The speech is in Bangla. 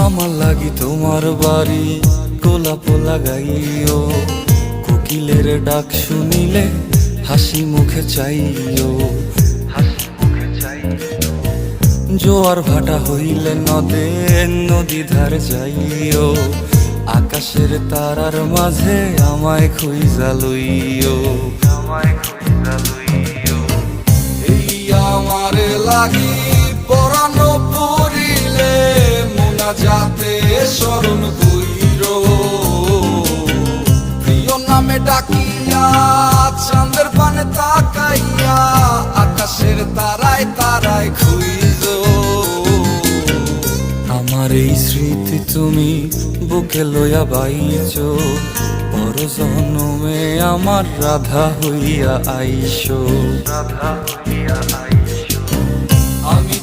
আমার লাগি তোমার বাড়ি গোলাপ লাগাইও, কোকিলের ডাক শুনিলে হাসি মুখে চাইও, জোয়ার ভাটা হইলে নদে নদী ধারে যাইও, আকাশের তারার মাঝে আমায় খুঁজা লইও, এই আমারে লাগি পরানো পড়িলে মোনা যাতে স্মরণ কইরো, প্রিয় নামে ডাকিয়া চাঁদের পানে তাকাইয়া আকাশের তারায় তারায় খুঁজো। আমার এই স্মৃতি তুমি বুকে লইয়া বাইছো, পর জন্মে আমার রাধা হইয়া আইসো, আমি